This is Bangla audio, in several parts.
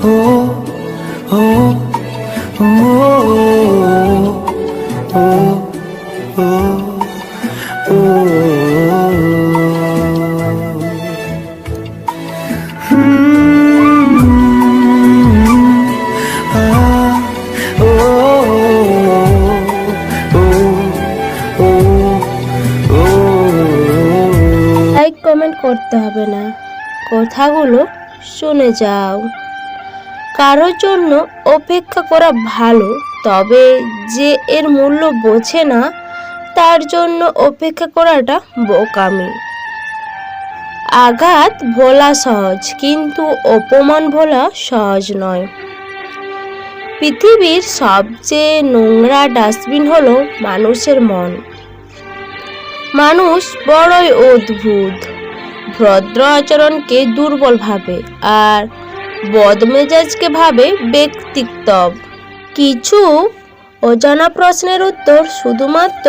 লাইক কমেন্ট করতে হবে না, কথাগুলো শুনে যাও। কারোর জন্য অপেক্ষা করা ভালো, তবে যে এর মূল্য বোঝে না তার জন্য অপেক্ষা করাটা বোকামি। আঘাত ভোলা সহজ, কিন্তু অপমান ভোলা সহজ নয়। পৃথিবীর সবচেয়ে নোংরা ডাস্টবিন হলো মানুষের মন। মানুষ বড়ই অদ্ভুত, ভদ্র আচরণকে দুর্বল ভাবে আর বদমেজাজকে ভাবে ব্যক্তিত্ব। কিছু অজানা প্রশ্নের উত্তর শুধুমাত্র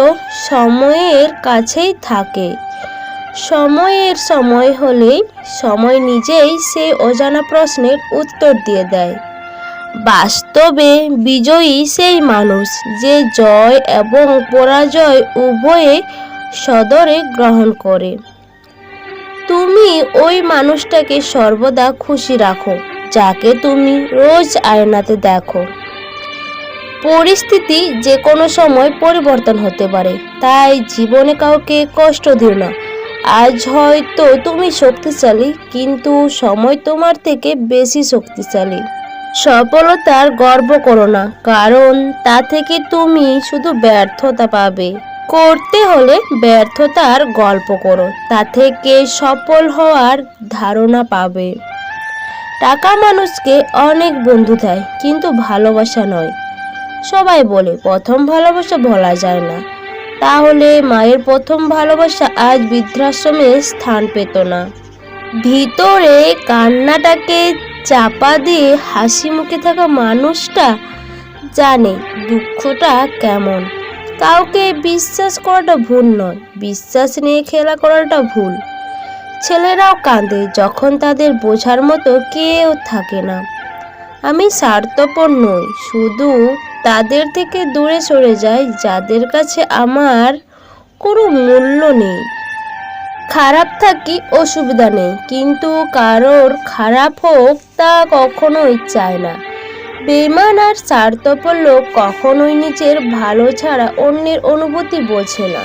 সময়ের কাছেই থাকে। সময়ের সময় হলেই সময় নিজেই সেই অজানা প্রশ্নের উত্তর দিয়ে দেয়। বাস্তবে বিজয়ী সেই মানুষ যে জয় এবং পরাজয় উভয়ে সদরে গ্রহণ করে। তুমি ওই মানুষটাকে সর্বদা খুশি রাখো যাকে তুমি রোজ আয়নাতে দেখো। পরিস্থিতি যে কোনো সময় পরিবর্তন হতে পারে, তাই জীবনে কাউকে কষ্ট দিও না। আজ হয়তো তুমি শক্তিশালী, কিন্তু সময় তোমার থেকে বেশি শক্তিশালী। সফলতার গর্ব করো না, কারণ তা থেকে তুমি শুধু ব্যর্থতা পাবে। করতে হলে ব্যর্থতার গল্প করো, তা থেকে সফল হওয়ার ধারণা পাবে। টাকা মানুষকে অনেক বন্ধু দেয়, কিন্তু ভালোবাসা নয়। সবাই বলে প্রথম ভালোবাসা ভোলা যায় না, তাহলে মায়ের প্রথম ভালোবাসা আজ বৃদ্ধাশ্রমে স্থান পেত না। ভিতরে কান্নাটাকে চাপা দিয়ে হাসি মুখে থাকা মানুষটা জানে দুঃখটা কেমন। কাউকে বিশ্বাস করাটা ভুল নয়, বিশ্বাস নিয়ে খেলা করাটা ভুল। ছেলেরাও কাঁদে যখন তাদের বোঝার মতো কেউ থাকে না। আমি স্বার্থপর নই, শুধু তাদের থেকে দূরে সরে যাই যাদের কাছে আমার কোনো মূল্য নেই। খারাপ থাকি অসুবিধা নেই, কিন্তু কারোর খারাপ হোক তা কখনোই চায় না। বেঈমান আর স্বার্থপর লোক কখনোই নিজের ভালো ছাড়া অন্যের অনুভূতি বোঝে না।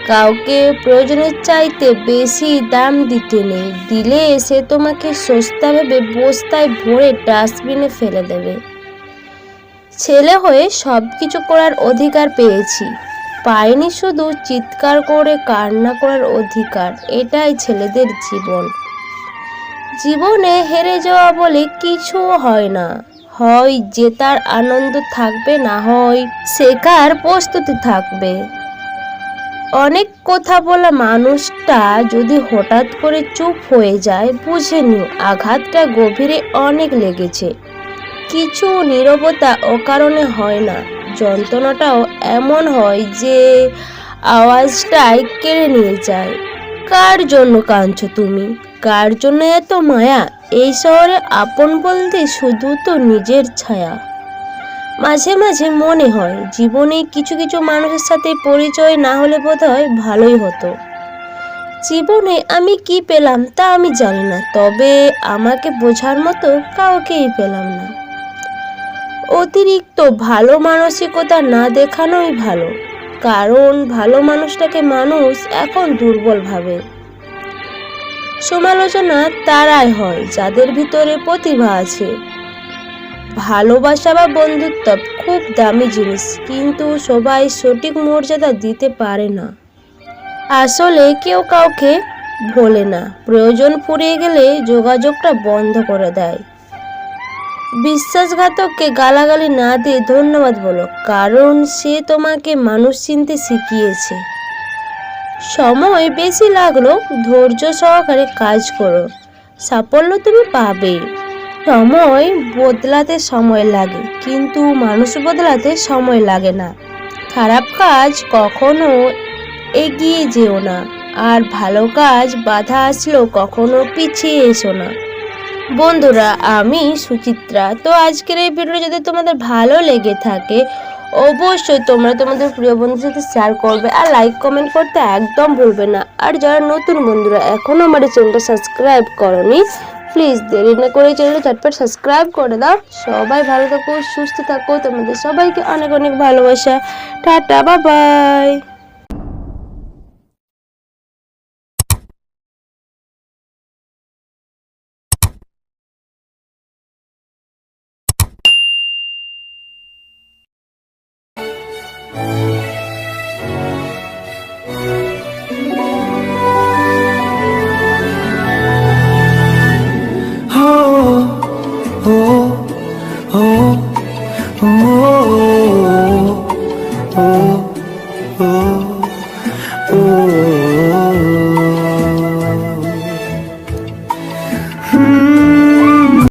কাউকে প্রয়োজনের চাইতে বেশি দাম দিতে নেই, দিলে সে তোমাকে সস্তা ভেবে বস্তায় ভরে ডাস্টবিনে ফেলে দেবে। ছেলে হয়ে সব কিছু করার অধিকার পেয়েছি, পাইনি শুধু চিৎকার করে কান্না করার অধিকার। এটাই ছেলেদের জীবন। জীবনে হেরে যাওয়া বলে কিছু হয় না, হয় জেতার আনন্দ থাকবে, না হয় শেখার প্রস্তুতি থাকবে। অনেক কথা বলা মানুষটা যদি হঠাৎ করে চুপ হয়ে যায়, বুঝে নিও আঘাতটা গভীরে অনেক লেগেছে। কিছু নীরবতা অকারণে হয় না, যন্ত্রণাটাও এমন হয় যে আওয়াজটাই কেড়ে নিয়ে যায়। কার জন্য কাঁদছো তুমি? কার জন্য এত মায়া? এই শহরে আপন বলতে শুধু তো নিজের ছায়া। মাঝে মাঝে মনে হয় জীবনে কিছু কিছু মানুষের সাথে পরিচয় না হলে বোধহয় ভালোই হতো। জীবনে আমি কি পেলাম তা আমি জানি না, তবে আমাকে বোঝার মতো কাউকেই পেলাম না। অতিরিক্ত ভালো মানসিকতা না দেখানোই ভালো, কারণ ভালো মানুষটাকে মানুষ এখন দুর্বল ভাবে। সমালোচনা তারাই হয় যাদের ভিতরে প্রতিভা আছে। ভালোবাসা বা বন্ধুত্ব খুব দামি জিনিস, কিন্তু সবাই সঠিক মর্যাদা দিতে পারে না। আসলে কেউ কাউকে ভোলে না, প্রয়োজন ফুরিয়ে গেলে যোগাযোগটা বন্ধ করে দেয়। বিশ্বাসঘাতককে গালাগালি না দিয়ে ধন্যবাদ বলো, কারণ সে তোমাকে মানুষ চিনতে শিখিয়েছে। সময় বেশি লাগলেও ধৈর্য সহকারে কাজ করো, সাফল্য তুমি পাবে। সময় বদলাতে সময় লাগে, কিন্তু মানুষ বদলাতে সময় লাগে না। খারাপ কাজ কখনো এগিয়ে যেও না, আর ভালো কাজ বাধা আসলেও কখনো পিছিয়ে এসো না। বন্ধুরা, আমি সুচিত্রা। তো আজকের এই ভিডিওটা যদি তোমাদের ভালো লেগে থাকে, অবশ্যই তোমরা তোমাদের প্রিয় বন্ধুদের সাথে শেয়ার করবে আর লাইক কমেন্ট করতে একদম ভুলবে না। আর যারা নতুন বন্ধুরা এখনো আমার এই চ্যানেলটা সাবস্ক্রাইব করনি, প্লিজ দেরি না করে চ্যানেলটা ঝটপট সাবস্ক্রাইব করে দাও। সবাই ভালো থাকো, সুস্থ থাকো, তোমাদের সবাইকে অনেক অনেক ভালোবাসা। Tata, bye bye.